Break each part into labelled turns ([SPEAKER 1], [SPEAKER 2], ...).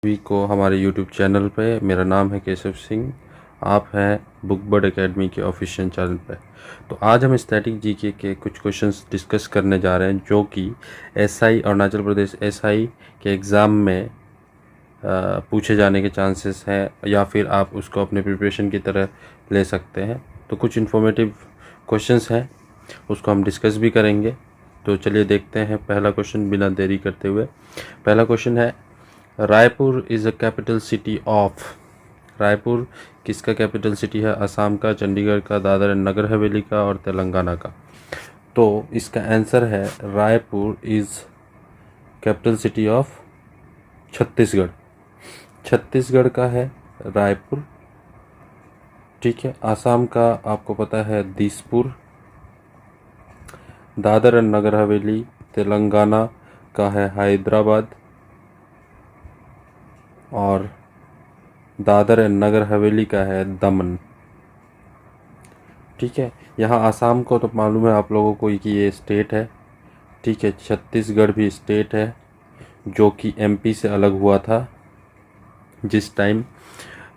[SPEAKER 1] सभी को हमारे YouTube चैनल पे। मेरा नाम है केशव सिंह। आप हैं बुक बर्ड एकेडमी के ऑफिशियल चैनल पे। तो आज हम स्टैटिक जीके के कुछ क्वेश्चंस डिस्कस करने जा रहे हैं जो कि एसआई अरुणाचल प्रदेश एसआई के एग्ज़ाम में पूछे जाने के चांसेस हैं, या फिर आप उसको अपने प्रिपरेशन की तरह ले सकते हैं। तो कुछ इन्फॉर्मेटिव क्वेश्चंस हैं, उसको हम डिस्कस भी करेंगे। तो चलिए देखते हैं पहला क्वेश्चन बिना देरी करते हुए। पहला क्वेश्चन है, Raipur is a capital city of. Raipur किसका कैपिटल सिटी है? असम का, चंडीगढ़ का, दादर एंड नगर हवेली का और तेलंगाना का। तो इसका आंसर है Raipur is capital city of Chhattisgarh. Chhattisgarh का है रायपुर। ठीक है। असम का आपको पता है दिसपुर। दादर एंड नगर हवेली तेलंगाना का है हैदराबाद। और दादर एंड नगर हवेली का है दमन। ठीक है। यहाँ आसाम को तो मालूम है आप लोगों को कि ये स्टेट है। ठीक है। छत्तीसगढ़ भी स्टेट है जो कि एमपी से अलग हुआ था जिस टाइम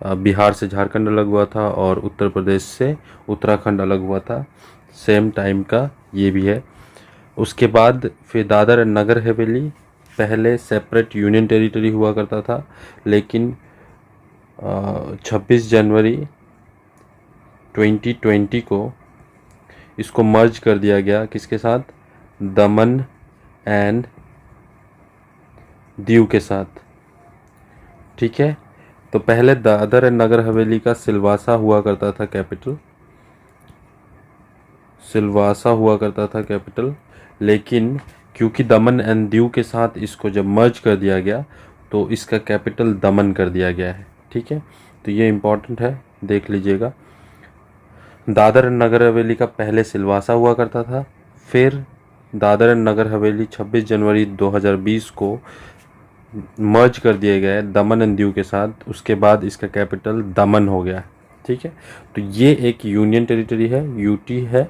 [SPEAKER 1] बिहार से झारखंड अलग हुआ था और उत्तर प्रदेश से उत्तराखंड अलग हुआ था। सेम टाइम का ये भी है। उसके बाद फिर दादर एंड नगर हवेली पहले सेपरेट यूनियन टेरिटरी हुआ करता था, लेकिन 26 जनवरी 2020 को इसको मर्ज कर दिया गया। किसके साथ? दमन एंड दीव के साथ। ठीक है। तो पहले दादर एंड नगर हवेली का सिलवासा हुआ करता था कैपिटल। सिलवासा हुआ करता था कैपिटल, लेकिन क्योंकि दमन एंड दीव के साथ इसको जब मर्ज कर दिया गया तो इसका कैपिटल दमन कर दिया गया है। ठीक है। तो ये इम्पोर्टेंट है, देख लीजिएगा। दादर एंड नगर हवेली का पहले सिलवासा हुआ करता था, फिर दादर एंड नगर हवेली 26 जनवरी 2020 को मर्ज कर दिए गए दमन एंड दीव के साथ। उसके बाद इसका कैपिटल दमन हो गया। ठीक है। तो ये एक यूनियन टेरिटरी है, यूटी है,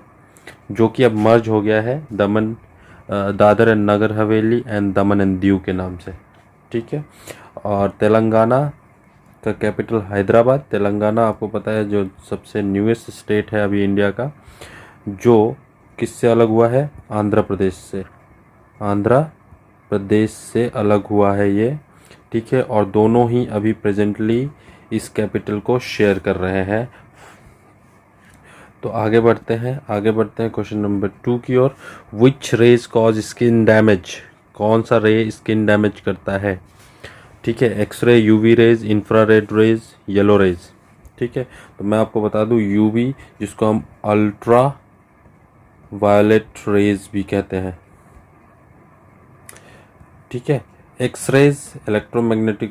[SPEAKER 1] जो कि अब मर्ज हो गया है दमन Dadar and Nagar Haveli and Daman and Diu के नाम से। ठीक है। और तेलंगाना का कैपिटल हैदराबाद। तेलंगाना आपको पता है जो सबसे न्यूएस्ट स्टेट है अभी इंडिया का, जो किससे अलग हुआ है? आंध्र प्रदेश से। आंध्र प्रदेश से अलग हुआ है ये। ठीक है। और दोनों ही अभी प्रेजेंटली इस कैपिटल को शेयर कर रहे हैं। तो आगे बढ़ते हैं क्वेश्चन नंबर 2 की ओर। Which rays cause skin damage? कौन सा रे स्किन डैमेज करता है? ठीक है। X ray, UV rays, infrared rays, yellow rays. ठीक है। तो मैं आपको बता दूं यूवी, जिसको हम अल्ट्रा वायलेट रेज भी कहते हैं। ठीक है। एक्सरेज इलेक्ट्रोमैग्नेटिक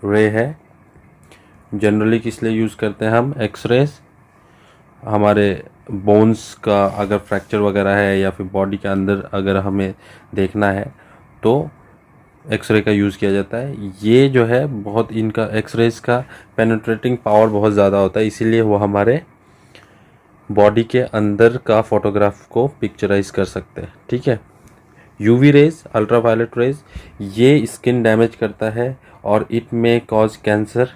[SPEAKER 1] रे है। जनरली किस लिए यूज़ करते हैं हम एक्सरेज? हमारे बोन्स का अगर फ्रैक्चर वगैरह है या फिर बॉडी के अंदर अगर हमें देखना है तो एक्सरे का यूज़ किया जाता है। ये जो है बहुत, इनका एक्सरेज का पेनिट्रेटिंग पावर बहुत ज़्यादा होता है, इसीलिए वो हमारे बॉडी के अंदर का फोटोग्राफ को पिक्चराइज कर सकते हैं। ठीक है। यूवी रेज, अल्ट्रावायलेट रेज, ये स्किन डैमेज करता है और इट में कॉज कैंसर।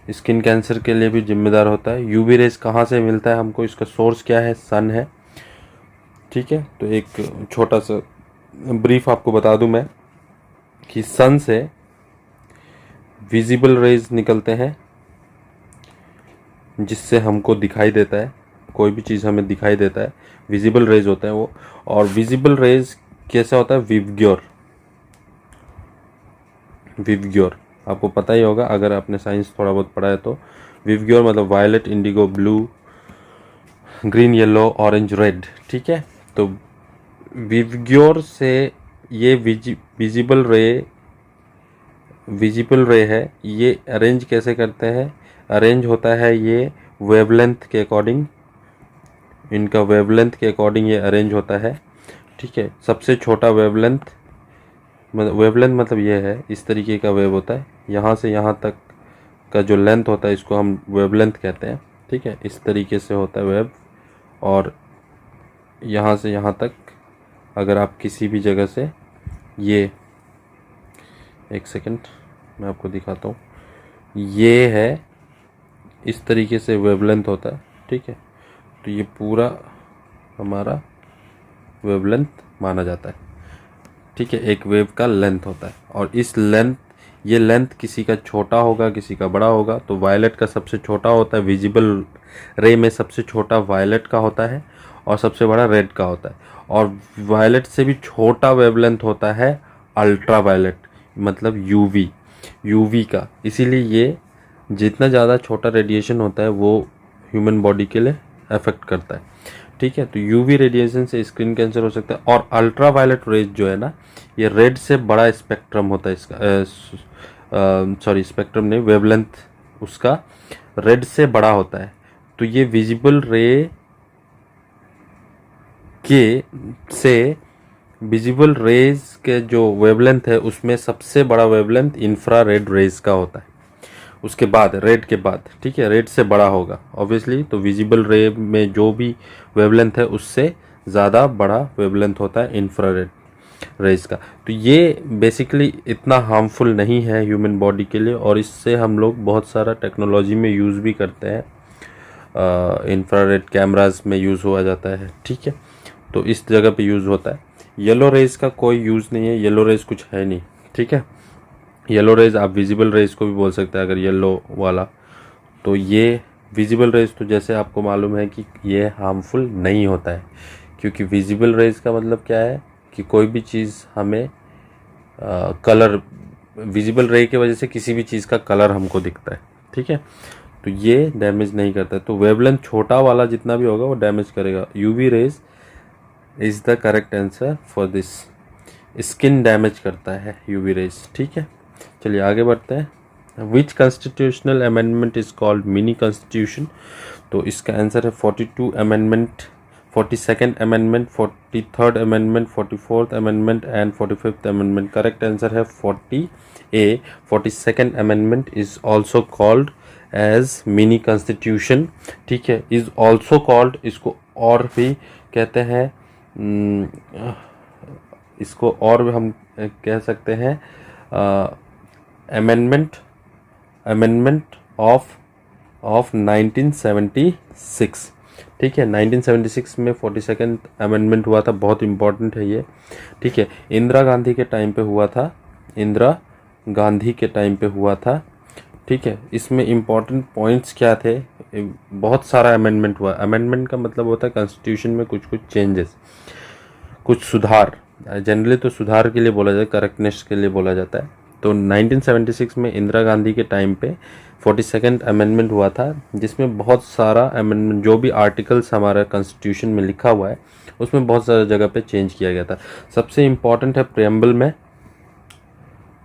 [SPEAKER 1] स्किन कैंसर के लिए भी जिम्मेदार होता है। यूवी रेज कहाँ से मिलता है हमको? इसका सोर्स क्या है? सन है। ठीक है। तो एक छोटा सा ब्रीफ आपको बता दूं मैं कि सन से विजिबल रेज निकलते हैं जिससे हमको दिखाई देता है, कोई भी चीज़ हमें दिखाई देता है, विजिबल रेज होते हैं वो। और विजिबल रेज कैसा होता है? विवग्योर। विवग्योर आपको पता ही होगा अगर आपने साइंस थोड़ा बहुत पढ़ा है तो। विवग्योर मतलब violet, indigo, blue, green, yellow, orange, red. ठीक है। तो विवग्योर से ये विजिबल रे है, ये अरेंज कैसे करते हैं? अरेंज होता है ये वेवलेंथ के अकॉर्डिंग। इनका वेवलेंथ के अकॉर्डिंग ये अरेंज होता है। ठीक है। सबसे छोटा वेवलेंथ मतलब ये है, इस तरीके का वेव होता है। यहाँ से यहाँ तक का जो लेंथ होता है इसको हम वेवलेंथ कहते हैं। ठीक है। इस तरीके से होता है वेव। और यहाँ से यहाँ तक अगर आप किसी भी जगह से ये, एक सेकंड मैं आपको दिखाता हूँ, ये है इस तरीके से वेवलेंथ होता है, ठीक है। तो ये पूरा हमारा वेवलेंथ माना जाता है, ठीक है। एक वेव का लेंथ होता है और इस लेंथ, ये लेंथ किसी का छोटा होगा किसी का बड़ा होगा। तो वायलेट का सबसे छोटा होता है, विजिबल रे में सबसे छोटा वायलेट का होता है और सबसे बड़ा रेड का होता है। और वायलेट से भी छोटा वेवलेंथ होता है अल्ट्रा वायलेट, मतलब यूवी का। इसीलिए ये जितना ज़्यादा छोटा रेडिएशन होता है वो ह्यूमन बॉडी के लिए अफेक्ट करता है, ठीक है। तो यूवी रेडिएशन से स्किन कैंसर हो सकता है। और अल्ट्रा वायलेट रेज जो है ना, ये रेड से बड़ा स्पेक्ट्रम होता है इसका, सॉरी स्पेक्ट्रम नहीं, वेवलेंथ उसका रेड से बड़ा होता है। तो ये विजिबल रे के से विजिबल रेज के जो वेवलेंथ है उसमें सबसे बड़ा वेवलेंथ इंफ्रारेड रेज का होता है, उसके बाद रेड के बाद, ठीक है। रेड से बड़ा होगा ऑब्वियसली, तो विजिबल रे में जो भी वेवलेंथ है उससे ज़्यादा बड़ा वेवलेंथ होता है इंफ्रारेड रेज का। तो ये बेसिकली इतना हार्मफुल नहीं है ह्यूमन बॉडी के लिए और इससे हम लोग बहुत सारा टेक्नोलॉजी में यूज़ भी करते हैं। इंफ्रारेड कैमरास में यूज़ हुआ जाता है, ठीक है। तो इस जगह पे यूज़ होता है। येलो रेज का कोई यूज़ नहीं है, येलो रेज कुछ है नहीं, ठीक है। येलो रेज आप विजिबल रेज को भी बोल सकते हैं अगर येलो वाला। तो ये विजिबल रेज तो जैसे आपको मालूम है कि ये हार्मफुल नहीं होता है, क्योंकि विजिबल रेज का मतलब क्या है कि कोई भी चीज़ हमें कलर, विजिबल रे की वजह से किसी भी चीज़ का कलर हमको दिखता है, ठीक है। तो ये डैमेज नहीं करता है। तो वेवलेंथ छोटा वाला जितना भी होगा वो डैमेज करेगा। UV rays is the correct answer for this. Skin damage करता है यूवी रेज, ठीक है। चलिए आगे बढ़ते हैं। Which constitutional amendment is called mini constitution? तो इसका आंसर है 42 amendment, 42nd amendment, 43rd amendment, 44th amendment and 45th amendment. Correct answer है 40A। 42nd amendment is also called as mini constitution, ठीक है। इज ऑल्सो कॉल्ड, इसको और भी कहते हैं, इसको और भी हम कह सकते हैं अमेंडमेंट ऑफ 1976, ठीक है। 1976 में 42nd अमेंडमेंट हुआ था, बहुत इम्पोर्टेंट है ये, ठीक है। इंदिरा गांधी के टाइम पे हुआ था, इंदिरा गांधी के टाइम पे हुआ था, ठीक है। इसमें इम्पोर्टेंट पॉइंट्स क्या थे? बहुत सारा अमेंडमेंट हुआ। अमेंडमेंट का मतलब होता है कॉन्स्टिट्यूशन में कुछ कुछ चेंजेस, कुछ सुधार। जनरली तो सुधार के लिए बोला जाता है, करेक्टनेस के लिए बोला जाता है। तो 1976 में इंदिरा गांधी के टाइम पे 42nd अमेंडमेंट हुआ था, जिसमें बहुत सारा अमेंडमेंट, जो भी आर्टिकल्स हमारा कॉन्स्टिट्यूशन में लिखा हुआ है उसमें बहुत सारा जगह पे चेंज किया गया था। सबसे इम्पॉर्टेंट है प्रेम्बल में।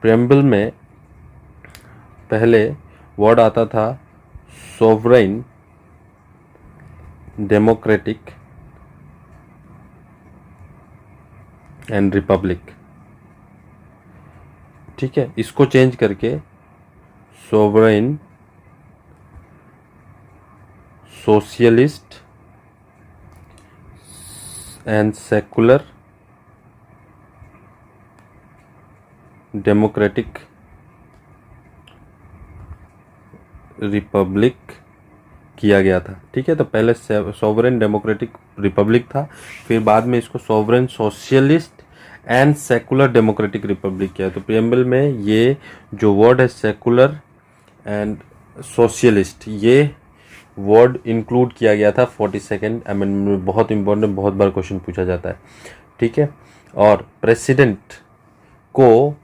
[SPEAKER 1] प्रेम्बल में पहले वर्ड आता था सोवरेन डेमोक्रेटिक एंड रिपब्लिक, ठीक है। इसको चेंज करके sovereign socialist and secular democratic Republic किया गया था, ठीक है। तो पहले सोवरेन डेमोक्रेटिक रिपब्लिक था, फिर बाद में इसको sovereign socialist and secular democratic Republic किया। तो प्रियम्बल में ये जो वर्ड है सेकुलर एंड सोशलिस्ट, ये वर्ड इंक्लूड किया गया था 42nd अमेंडमेंट में। बहुत इंपॉर्टेंट, बहुत बार क्वेश्चन पूछा जाता है, ठीक है। और प्रेसिडेंट को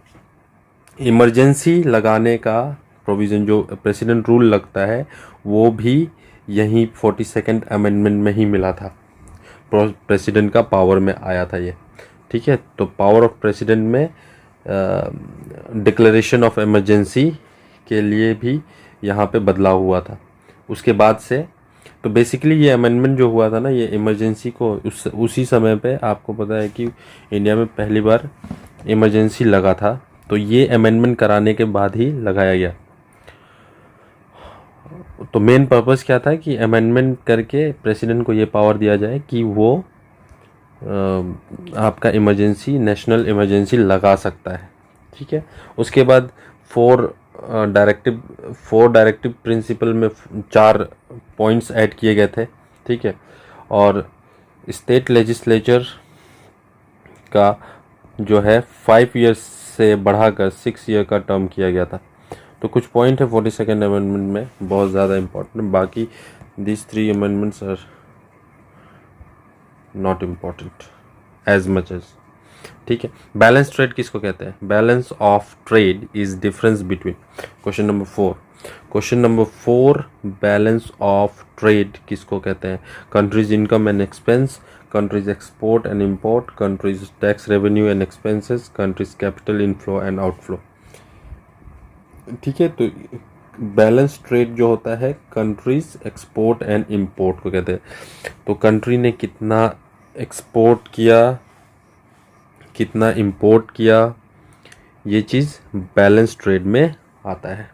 [SPEAKER 1] इमरजेंसी लगाने का प्रोविज़न, जो प्रेसिडेंट रूल लगता है, वो भी यहीं 42nd अमेंडमेंट में ही मिला था। प्रेसिडेंट का पावर में आया था ये, ठीक है। तो पावर ऑफ प्रेसिडेंट में डिक्लेरेशन ऑफ इमरजेंसी के लिए भी यहाँ पे बदलाव हुआ था उसके बाद से। तो बेसिकली ये अमेंडमेंट जो हुआ था ना, ये इमरजेंसी को उसी समय पे, आपको पता है कि इंडिया में पहली बार इमरजेंसी लगा था, तो ये अमेंडमेंट कराने के बाद ही लगाया गया। तो मेन पर्पस क्या था कि अमेंडमेंट करके प्रेसिडेंट को ये पावर दिया जाए कि वो आपका इमरजेंसी, नेशनल इमरजेंसी लगा सकता है। ठीक है, उसके बाद फोर डायरेक्टिव प्रिंसिपल में 4 पॉइंट्स ऐड किए गए थे। ठीक है, और स्टेट लेजिस्लेचर का जो है 5 ईयर्स से बढ़ाकर 6 ईयर का टर्म किया गया था। तो कुछ पॉइंट है 42nd अमेंडमेंट में बहुत ज़्यादा इम्पोर्टेंट, बाकी this 3 amendments are not important as much as. ठीक है, बैलेंस ट्रेड किसको कहते हैं? Balance of trade is difference between, question number 4 balance of trade किसको कहते हैं? Countries income and expense, countries export and import, countries tax revenue and expenses, countries capital inflow and outflow. ठीक है, तो balance trade जो होता है countries export and import को कहते हैं। तो कंट्री ने कितना एक्सपोर्ट किया, कितना इंपोर्ट किया, ये चीज़ बैलेंस ट्रेड में आता है।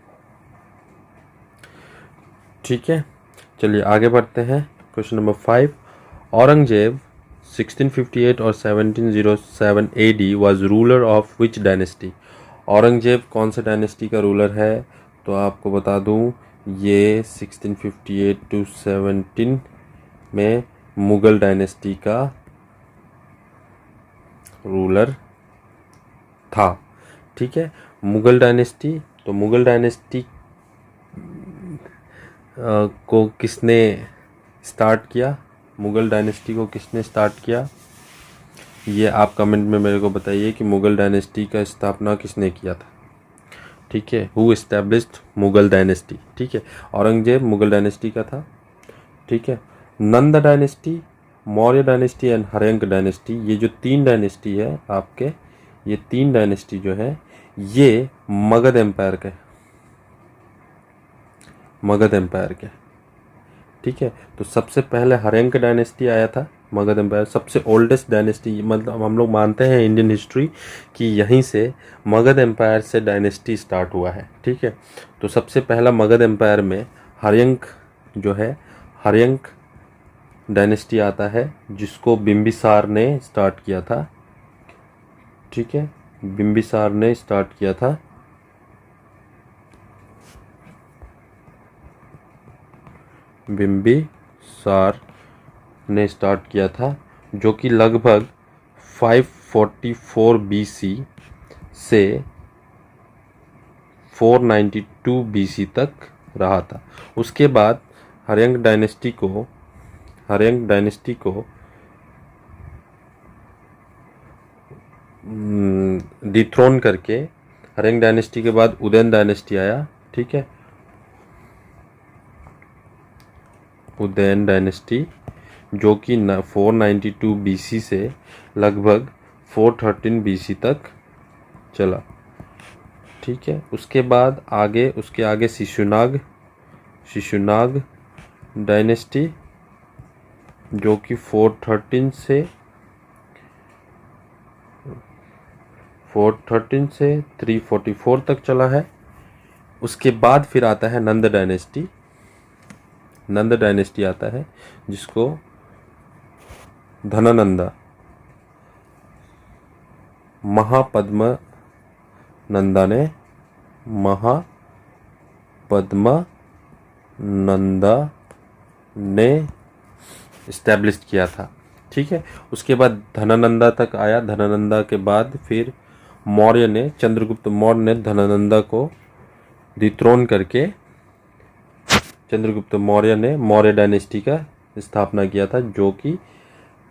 [SPEAKER 1] ठीक है, चलिए आगे बढ़ते हैं। क्वेश्चन नंबर 5, औरंगजेब 1658 और 1707 AD was ruler of which dynasty? Aurangzeb कौन सा डायनेस्टी का रूलर है? तो आपको बता दूं, ये 1658 to 17 में मुगल डायनेस्टी का रूलर था। ठीक है, मुगल डायनेस्टी, तो मुगल डायनेस्टी को किसने स्टार्ट किया? मुगल डायनेस्टी को किसने स्टार्ट किया? ये आप कमेंट में मेरे को बताइए कि मुगल डायनेस्टी का स्थापना किसने किया था। ठीक है, हु एस्टैब्लिश्ड मुगल डायनेस्टी? ठीक है, औरंगजेब मुगल डायनेस्टी का था। ठीक है, Nanda dynasty, Maurya dynasty and Haryanka dynasty, ये जो 3 डायनेस्टी है आपके, ये 3 डायनेस्टी जो है ये मगध एम्पायर के, मगध एम्पायर के। ठीक है, तो सबसे पहले हर्यंक डायनेस्टी आया था, मगध एम्पायर सबसे ओल्डेस्ट डायनेस्टी, मतलब हम लोग मानते हैं इंडियन हिस्ट्री कि यहीं से मगध एम्पायर से डायनेस्टी स्टार्ट हुआ है। ठीक है, तो सबसे पहला मगध एम्पायर में हर्यंक जो है, हर्यंक डायनेस्टी आता है, जिसको बिम्बिसार ने स्टार्ट किया था। ठीक है, बिम्बिसार ने स्टार्ट किया था। बिम्बिसार ने स्टार्ट किया था, जो कि लगभग 544 BC से 492 BC तक रहा था। उसके बाद हर्यंक डायनेस्टी को डिथ्रोन करके, हर्यंक डायनेस्टी के बाद उदयन डायनेस्टी आया। ठीक है, उदयन डायनेस्टी जो कि 492 BC से लगभग 413 BC तक चला। ठीक है, उसके बाद उसके आगे शिशुनाग डायनेस्टी जो कि 413 से 344 तक चला है। उसके बाद फिर आता है नंद डायनेस्टी आता है, जिसको धनानंदा, महापद्मनंदा ने इस्टेब्लिश किया था। ठीक है, उसके बाद धनानंदा तक आया। धनानंदा के बाद फिर चंद्रगुप्त मौर्य ने धनानंदा को डिथ्रोन करके चंद्रगुप्त मौर्य ने मौर्य डायनेस्टी का स्थापना किया था, जो कि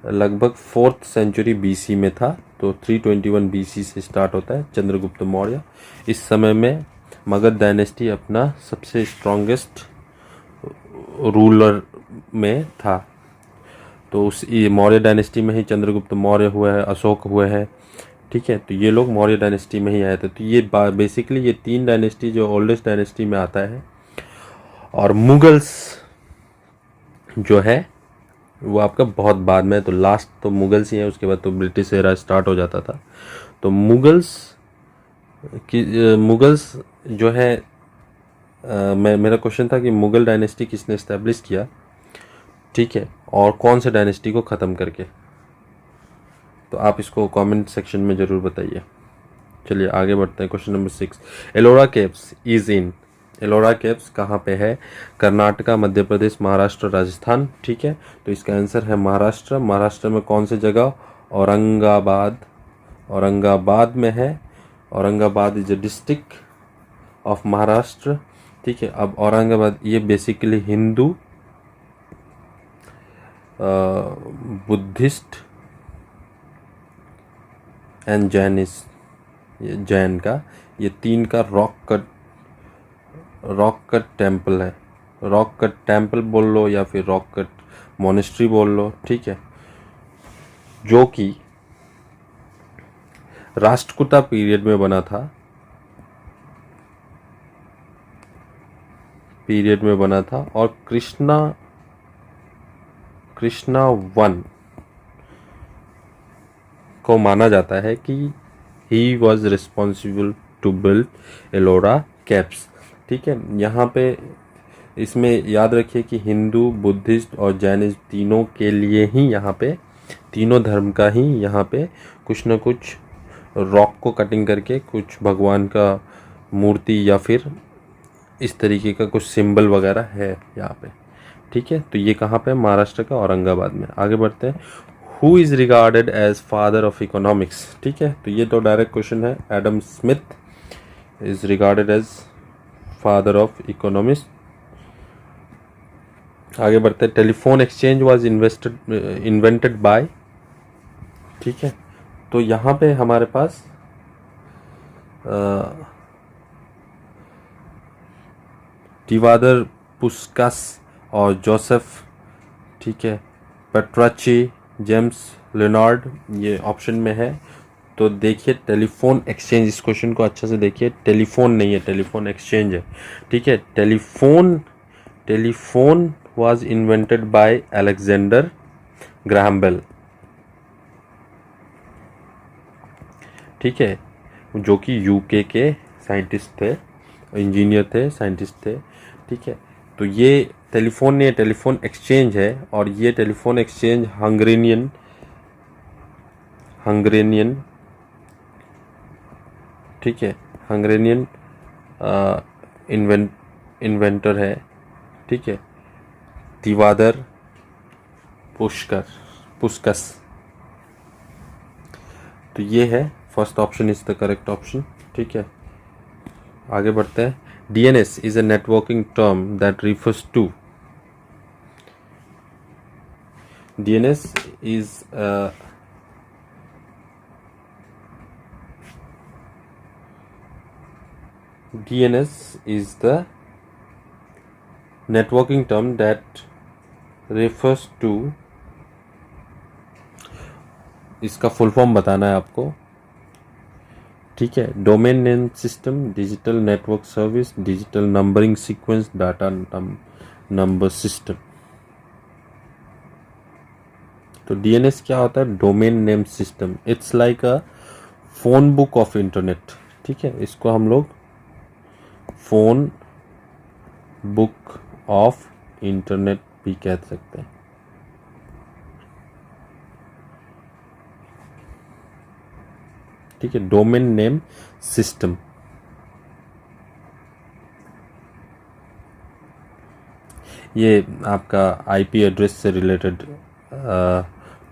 [SPEAKER 1] लगभग 4th सेंचुरी BC में था। तो 321 BC से स्टार्ट होता है चंद्रगुप्त मौर्य। इस समय में मगध डायनेस्टी अपना सबसे स्ट्रॉन्गेस्ट रूलर में था। तो उस मौर्य डायनेस्टी में ही चंद्रगुप्त मौर्य हुए हैं, अशोक हुए हैं। ठीक है, तो ये लोग मौर्य डायनेस्टी में ही आए थे। तो ये बेसिकली ये 3 डायनेस्टी जो ओल्डेस्ट डायनेस्टी में आता है। और मुगल्स जो है वो आपका बहुत बाद में, तो लास्ट तो मुगल्स ही है, उसके बाद तो ब्रिटिश एरा स्टार्ट हो जाता था। तो मुगल्स जो है मेरा क्वेश्चन था कि मुगल डायनेस्टी किसने इस्टेब्लिश किया। ठीक है, और कौन से डायनेस्टी को ख़त्म करके। तो आप इसको कमेंट सेक्शन में ज़रूर बताइए। चलिए आगे बढ़ते हैं। Question number 6, Ellora caves is in, Ellora caves कहाँ पे है? कर्नाटका, मध्य प्रदेश, महाराष्ट्र, राजस्थान। ठीक है, तो इसका आंसर है महाराष्ट्र। महाराष्ट्र में कौन सी जगह? औरंगाबाद, औरंगाबाद में है। Aurangabad is a district of Maharashtra. ठीक है, अब औरंगाबाद ये basically Hindu, Buddhist and Jainist, ये जैन का, ये तीन का रॉक कट टेम्पल है। रॉक कट टेम्पल बोल लो या फिर रॉक कट मोनेस्ट्री बोल लो। ठीक है, जो कि राष्ट्रकूटा पीरियड में बना था, और कृष्णा वन को माना जाता है कि he was responsible to build Ellora caves. ठीक है, यहाँ पे इसमें याद रखिए कि हिंदू, बुद्धिस्ट और जैनिस्ट तीनों के लिए ही यहाँ पे, तीनों धर्म का ही यहाँ पे कुछ न कुछ रॉक को कटिंग करके कुछ भगवान का मूर्ति या फिर इस तरीके का कुछ सिंबल वगैरह है यहाँ पे। ठीक है, तो ये कहाँ पे? महाराष्ट्र का औरंगाबाद में। आगे बढ़ते हैं। Who is regarded as father of economics? ठीक है, तो ये तो डायरेक्ट क्वेश्चन है। Adam Smith is regarded as father of economics. आगे बढ़ते हैं। Telephone exchange was invented by. ठीक है, तो यहाँ पे हमारे पास टिवादर पुस्कास और जोसेफ, ठीक है, पेट्राची, जेम्स लेनार्ड, ये ऑप्शन में है। तो देखिए टेलीफोन एक्सचेंज, इस क्वेश्चन को अच्छे से देखिए, टेलीफोन नहीं है, टेलीफोन एक्सचेंज है। ठीक है, telephone was invented by Alexander Graham Bell. ठीक है, जो कि यूके के साइंटिस्ट थे, इंजीनियर थे, साइंटिस्ट थे। ठीक है, तो ये टेलीफोन नहीं है, टेलीफोन एक्सचेंज है। और ये टेलीफोन एक्सचेंज हंगरेनियन ठीक है, हंगरेनियन इन्वेंटर है। ठीक है, तिवादर पुस्कस। तो ये है first option is the correct option. ठीक है, आगे बढ़ते हैं। DNS is a networking term that refers to, DNS is the networking term that refers to, इसका फुल फॉर्म बताना है आपको। ठीक है, domain name system, digital network service, digital numbering sequence, data number system. तो DNS क्या होता है? Domain name system. It's like a phone book of internet. ठीक है, इसको हम लोग फोन बुक ऑफ इंटरनेट भी कह सकते हैं। ठीक है, डोमेन नेम सिस्टम। ये आपका IP एड्रेस से रिलेटेड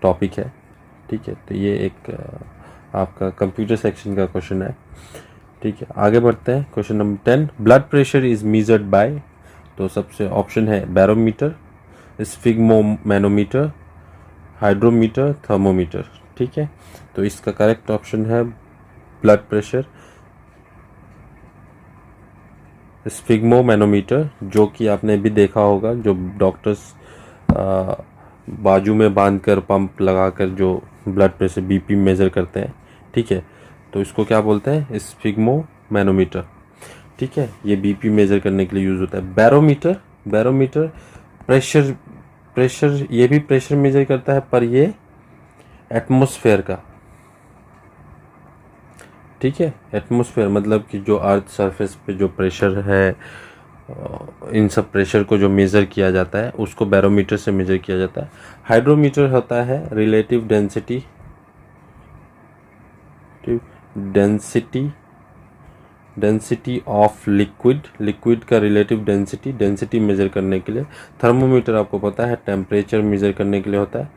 [SPEAKER 1] टॉपिक है। ठीक है, तो ये एक आपका कंप्यूटर सेक्शन का क्वेश्चन है। ठीक है, आगे बढ़ते हैं। Question number 10, blood pressure is measured by. तो सबसे ऑप्शन है बैरोमीटर, स्फिग्मोमैनोमीटर, हाइड्रोमीटर, थर्मोमीटर। ठीक है, तो इसका करेक्ट ऑप्शन है ब्लड प्रेशर स्फिग्मोमैनोमीटर, जो कि आपने भी देखा होगा, जो डॉक्टर्स बाजू में बांधकर पंप लगाकर जो ब्लड प्रेशर BP मेज़र करते हैं। ठीक है, तो इसको क्या बोलते हैं? स्फिग्मोमैनोमीटर। ठीक है, ये BP मेज़र करने के लिए यूज़ होता है। बैरोमीटर प्रेशर, ये भी प्रेशर मेज़र करता है, पर ये एटमॉस्फेयर का। ठीक है, एटमॉस्फेयर मतलब कि जो अर्थ सरफेस पे जो प्रेशर है, इन सब प्रेशर को जो मेज़र किया जाता है उसको बैरोमीटर से मेज़र किया जाता है। हाइड्रोमीटर होता है relative density relative density of liquid का रिलेटिव डेंसिटी मेजर करने के लिए। थर्मोमीटर आपको पता है टेम्परेचर मेजर करने के लिए होता है,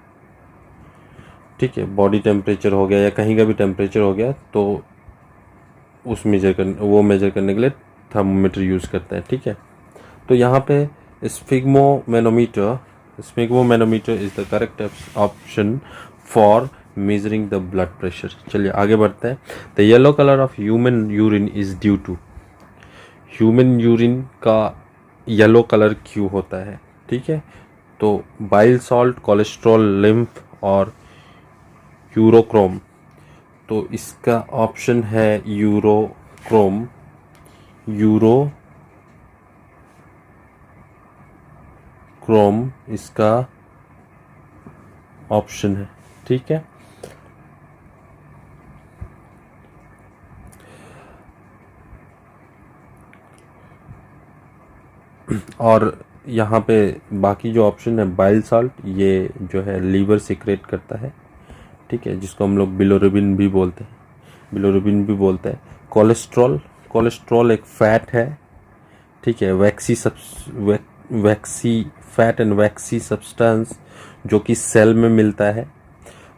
[SPEAKER 1] ठीक है, बॉडी टेम्परेचर हो गया या कहीं का भी टेम्परेचर हो गया तो वो मेजर करने के लिए थर्मोमीटर यूज़ करता है, ठीक है। तो यहाँ पे sphygmomanometer is the correct option for measuring the blood pressure. चलिए आगे बढ़ते हैं। The yellow colour of human urine is due to, human urine का येलो कलर क्यों होता है, ठीक है। तो बाइल सॉल्ट, कोलेस्ट्रॉल, लिम्फ और यूरोक्रोम। तो इसका ऑप्शन है यूरोक्रोम इसका ऑप्शन है, ठीक है। और यहाँ पे बाकी जो ऑप्शन है बाइल सॉल्ट, ये जो है लीवर सिक्रेट करता है, ठीक है, जिसको हम लोग बिलोरुबिन भी बोलते हैं। कोलेस्ट्रॉल एक फैट है, ठीक है, फैट एंड वैक्सी सब्सटेंस जो कि सेल में मिलता है।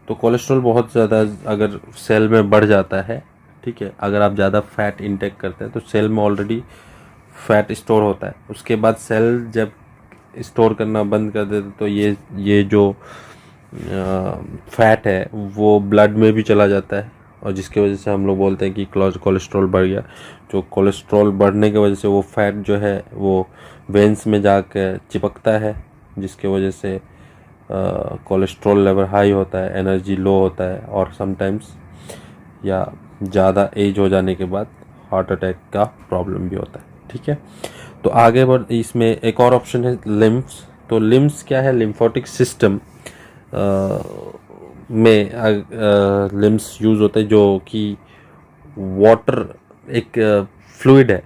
[SPEAKER 1] तो कोलेस्ट्रॉल बहुत ज़्यादा अगर सेल में बढ़ जाता है, ठीक है, अगर आप ज़्यादा फैट इंटेक करते हैं तो सेल में ऑलरेडी फैट स्टोर होता है, उसके बाद सेल जब स्टोर करना बंद कर देते तो ये जो फैट है वो ब्लड में भी चला जाता है, और जिसकी वजह से हम लोग बोलते हैं कि कोलेस्ट्रॉल बढ़ गया। जो कोलेस्ट्रॉल बढ़ने की वजह से वो फैट जो है वो वेंस में जाकर चिपकता है, जिसके वजह से कोलेस्ट्रॉल लेवल हाई होता है, एनर्जी लो होता है, और समटाइम्स या ज़्यादा एज हो जाने के बाद हार्ट अटैक का प्रॉब्लम भी होता है, ठीक है। तो आगे बढ़, इसमें एक और ऑप्शन है लिम्फ्स। तो लिम्फ्स क्या है, लिम्फोटिक सिस्टम में लिम्फ्स यूज़ होते हैं, जो कि वाटर एक फ्लूइड है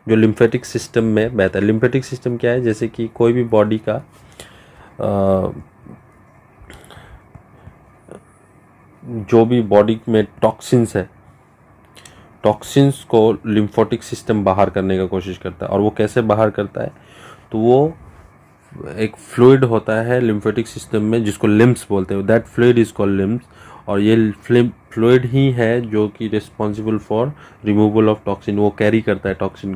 [SPEAKER 1] जो लिम्फेटिक सिस्टम में बहता है। लिम्फेटिक सिस्टम क्या है, जैसे कि कोई भी बॉडी का जो भी बॉडी में टॉक्सिन्स है, टॉक्सिन्स को लिम्फोटिक सिस्टम बाहर करने का कोशिश करता है। और वो कैसे बाहर करता है, तो वो एक फ्लूइड होता है लिम्फेटिक सिस्टम में जिसको लिम्फ्स बोलते हैं, दैट फ्लूइड इज कॉल्ड लिम्फ्स। और ये फ्लूइड ही है जो कि responsible for removal of toxin, वो कैरी करता है टॉक्सिन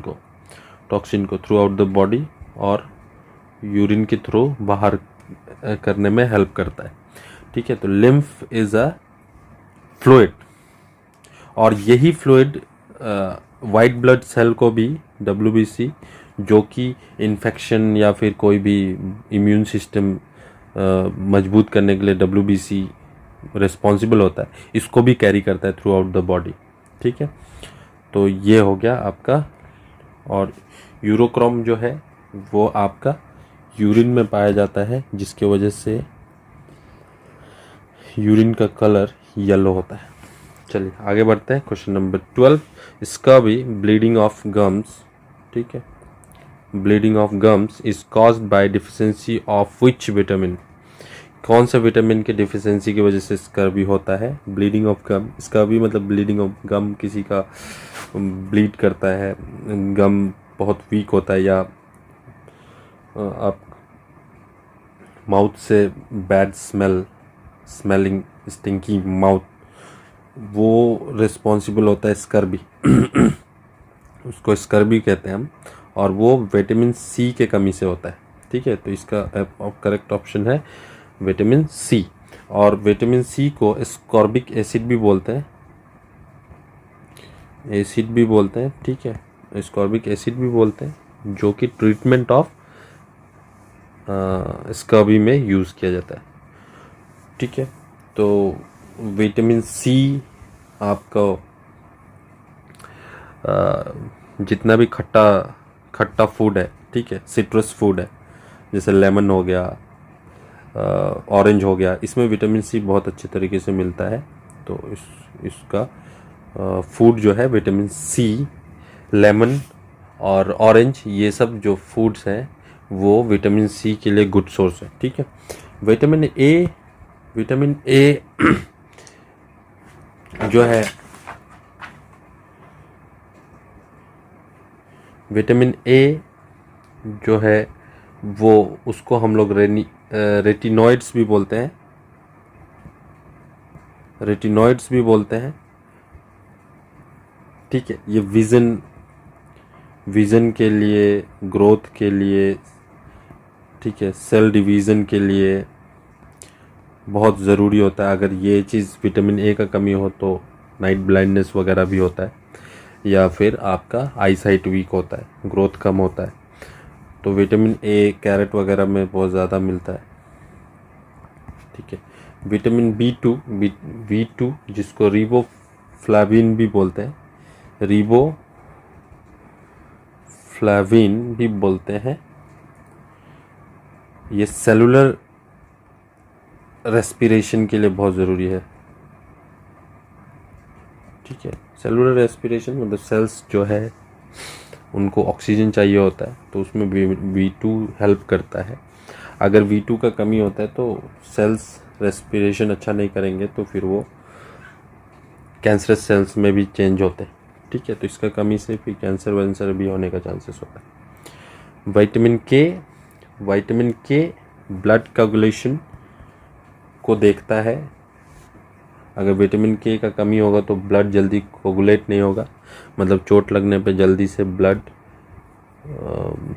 [SPEAKER 1] को थ्रू आउट द बॉडी और यूरिन के थ्रू बाहर करने में हेल्प करता है, ठीक है। तो लिम्फ इज अ फ्लूइड, और यही फ्लूइड वाइट ब्लड सेल को भी WBC, जो कि इन्फेक्शन या फिर कोई भी इम्यून सिस्टम मजबूत करने के लिए WBC रिस्पॉन्सिबल होता है, इसको भी कैरी करता है थ्रू आउट द बॉडी, ठीक है। तो ये हो गया आपका। और यूरोक्रोम जो है वो आपका यूरिन में पाया जाता है, जिसके वजह से यूरिन का कलर येलो होता है। चलिए आगे बढ़ते हैं। क्वेश्चन नंबर 12, इसका भी ब्लीडिंग ऑफ गम्स, ठीक है, bleeding of gums is caused by deficiency of which vitamin. कौन से विटामिन के डिफिशिएंसी की वजह से इसका भी होता है ब्लीडिंग ऑफ गम। इसका भी मतलब ब्लीडिंग ऑफ गम, किसी का ब्लीड करता है, गम बहुत वीक होता है, या आप माउथ से बैड स्मेलिंग स्टिंकी माउथ, वो रिस्पॉन्सिबल होता है स्कर्बी उसको स्कर्बी कहते हैं हम, और वो विटामिन C के कमी से होता है, ठीक है। तो इसका करेक्ट ऑप्शन है विटामिन C। और विटामिन C को स्कॉर्बिक एसिड भी बोलते हैं, ठीक है, स्कॉर्बिक एसिड भी बोलते हैं, जो कि ट्रीटमेंट ऑफ स्कर्बी में यूज़ किया जाता है, ठीक है। तो विटामिन C आपको जितना भी खट्टा फूड है, ठीक है, सिट्रस फूड है, जैसे लेमन हो गया, ऑरेंज हो गया, इसमें विटामिन C बहुत अच्छे तरीके से मिलता है। तो इसका फूड जो है विटामिन C, लेमन और ऑरेंज, ये सब जो फूड्स हैं वो विटामिन C के लिए गुड सोर्स है, ठीक है। विटामिन A जो है विटामिन ए जो है वो, उसको हम लोग रेटिनॉइड्स भी बोलते हैं, रेटिनॉइड्स भी बोलते हैं। ठीक है, ये विज़न के लिए, ग्रोथ के लिए, ठीक है, सेल डिवीज़न के लिए बहुत ज़रूरी होता है। अगर ये चीज़ विटामिन ए का कमी हो तो नाइट ब्लाइंडनेस वगैरह भी होता है, या फिर आपका आई साइट वीक होता है, ग्रोथ कम होता है। तो विटामिन ए कैरेट वगैरह में बहुत ज़्यादा मिलता है। ठीक है, विटामिन बी टू जिसको रिबोफ्लाविन भी बोलते हैं, रिबोफ्लाविन भी बोलते हैं, ये सेलुलर रेस्पिरेशन के लिए बहुत ज़रूरी है। ठीक है, सेलुलर रेस्पिरेशन मतलब सेल्स जो है उनको ऑक्सीजन चाहिए होता है, तो उसमें बी टू हेल्प करता है। अगर बी टू का कमी होता है तो सेल्स रेस्पिरेशन अच्छा नहीं करेंगे, तो फिर वो कैंसरस सेल्स में भी चेंज होते हैं। ठीक है, तो इसका कमी से फिर कैंसर वैंसर भी होने का चांसेस होता है। विटामिन के ब्लड कोगुलेशन को देखता है। अगर विटामिन के का कमी होगा तो ब्लड जल्दी कोगुलेट नहीं होगा, मतलब चोट लगने पे जल्दी से ब्लड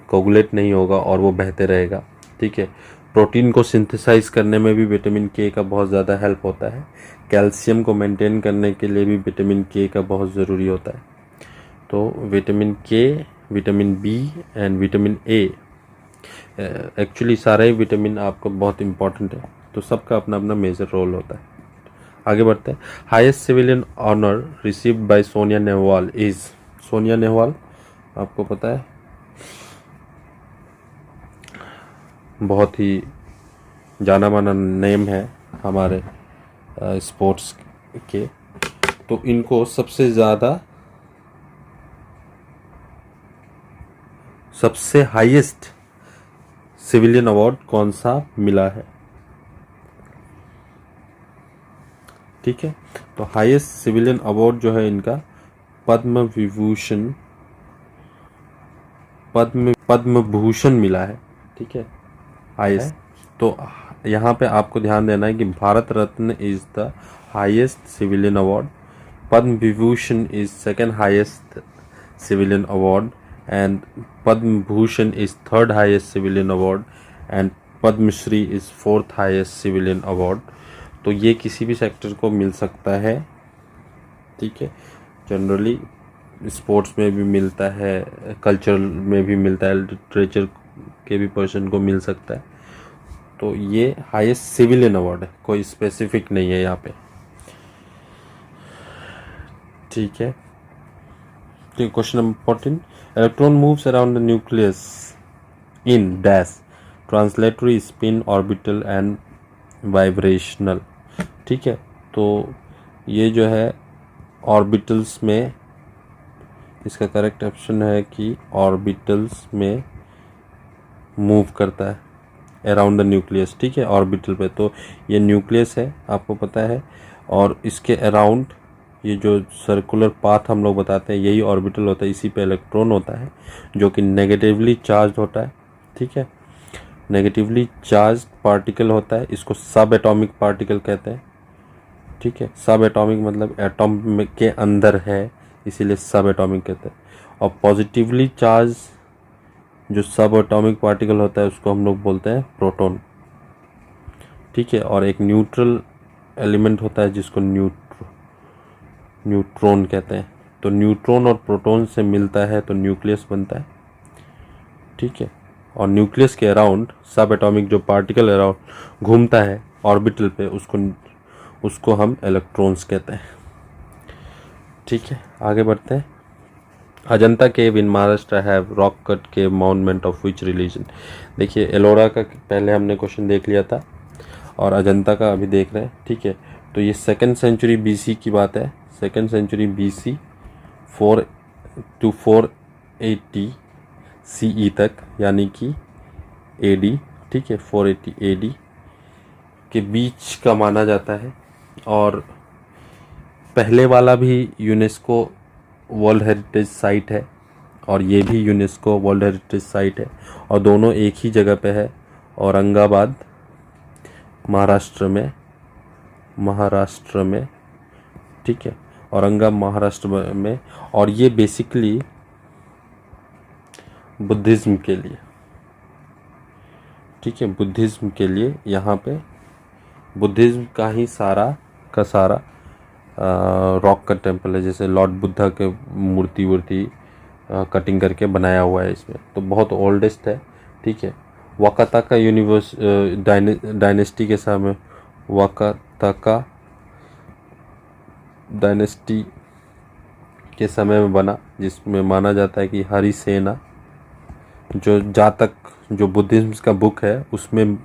[SPEAKER 1] कोगुलेट नहीं होगा और वो बहते रहेगा। ठीक है, प्रोटीन को सिंथेसाइज करने में भी विटामिन के का बहुत ज़्यादा हेल्प होता है। कैल्शियम को मेंटेन करने के लिए भी विटामिन के का बहुत ज़रूरी होता है। तो vitamin K, vitamin B and vitamin A, actually सारे ही विटामिन आपको बहुत इंपॉर्टेंट है, तो सबका अपना अपना मेजर रोल होता है। आगे बढ़ते हैं। Highest civilian honour received by Sonia Nehwal is, Sonia Nehwal आपको पता है, बहुत ही जाना माना नेम है हमारे स्पोर्ट्स के। तो इनको सबसे हाईएस्ट सिविलियन अवार्ड कौन सा मिला है? ठीक है, तो हाईएस्ट सिविलियन अवार्ड जो है इनका पद्म भूषण मिला है। ठीक है, हाईएस्ट। तो यहाँ पे आपको ध्यान देना है कि Bharat Ratna is the highest civilian award, Padma Vibhushan is second highest civilian award, and Padma Bhushan is third highest civilian award, and Padma Shri is fourth highest civilian award. तो ये किसी भी सेक्टर को मिल सकता है। ठीक है, जनरली स्पोर्ट्स में भी मिलता है, कल्चर में भी मिलता है, लिटरेचर के भी पर्सन को मिल सकता है। तो ये हाईएस्ट सिविलियन अवार्ड है, कोई स्पेसिफिक नहीं है यहाँ पे। ठीक है, question number 14, electron moves around the nucleus in dash translatory, spin, orbital and vibrational. ठीक है, तो ये जो है ऑर्बिटल्स में, इसका करेक्ट ऑप्शन है कि ऑर्बिटल्स में मूव करता है अराउंड द न्यूक्लियस। ठीक है, ऑर्बिटल पे, तो ये न्यूक्लियस है आपको पता है, और इसके अराउंड ये जो सर्कुलर पाथ हम लोग बताते हैं यही ऑर्बिटल होता है। इसी पे इलेक्ट्रॉन होता है जो कि नेगेटिवली चार्ज होता है। ठीक है, नेगेटिवली चार्ज पार्टिकल होता है, इसको सब एटॉमिक पार्टिकल कहते हैं। ठीक है, सब एटॉमिक मतलब एटॉम के अंदर है, इसीलिए सब एटॉमिक कहते हैं। और पॉजिटिवली चार्ज जो सब एटॉमिक पार्टिकल होता है उसको हम लोग बोलते हैं प्रोटॉन। ठीक है, और एक न्यूट्रल एलिमेंट होता है जिसको न्यूट्रॉन कहते हैं। तो न्यूट्रॉन और प्रोटॉन से मिलता है तो न्यूक्लियस बनता है। ठीक है, और न्यूक्लियस के अराउंड सब एटॉमिक जो पार्टिकल अराउंड घूमता है ऑर्बिटल पे, उसको हम इलेक्ट्रॉन्स कहते हैं। ठीक है, आगे बढ़ते हैं। Ajanta cave in Maharashtra have rock cut cave monument of which religion. देखिए, एलोरा का पहले हमने क्वेश्चन देख लिया था और अजंता का अभी देख रहे हैं। ठीक है, तो ये 2nd सेंचुरी BC की बात है, 2nd century BC 4 to 480 CE तक, यानी कि AD। ठीक है, 480 AD के बीच का माना जाता है। और पहले वाला भी यूनेस्को वर्ल्ड हेरिटेज साइट है और ये भी यूनेस्को वर्ल्ड हेरिटेज साइट है और दोनों एक ही जगह पे है, औरंगाबाद महाराष्ट्र में, ठीक है, औरंगाबाद महाराष्ट्र में। और ये बेसिकली बुद्धिज़्म के लिए, ठीक है, बुद्धिज़्म के लिए यहाँ पे बुद्धिज़्म का ही सारा का सारा रॉक का टेम्पल है, जैसे लॉर्ड बुद्धा के मूर्ति कटिंग करके बनाया हुआ है इसमें, तो बहुत ओल्डेस्ट है, ठीक है। वाकाताका यूनिवर्स डायनेस्टी के समय, वाकाताका डायनेस्टी के समय में बना, जिसमें माना जाता है कि हरिसेना, जो जातक जो बुद्धिज्म का बुक है उसमें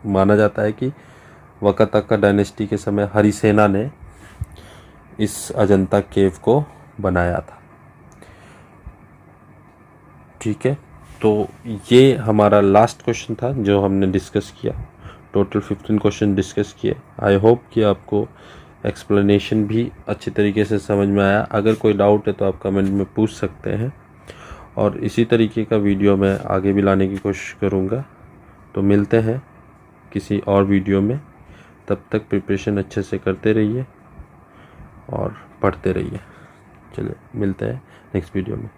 [SPEAKER 1] माना जाता है कि वाकाताका डायनेस्टी के समय हरिसेना ने इस अजंता केव को बनाया था, ठीक है। तो ये हमारा लास्ट क्वेश्चन था जो हमने डिस्कस किया। टोटल 15 क्वेश्चन डिस्कस किए। आई होप कि आपको एक्सप्लेनेशन भी अच्छी तरीके से समझ में आया। अगर कोई डाउट है तो आप कमेंट में पूछ सकते हैं और इसी तरीके का वीडियो मैं आगे भी लाने की कोशिश करूँगा। तो मिलते हैं किसी और वीडियो में, तब तक प्रिपरेशन अच्छे से करते रहिए और पढ़ते रहिए। चलिए मिलते हैं नेक्स्ट वीडियो में।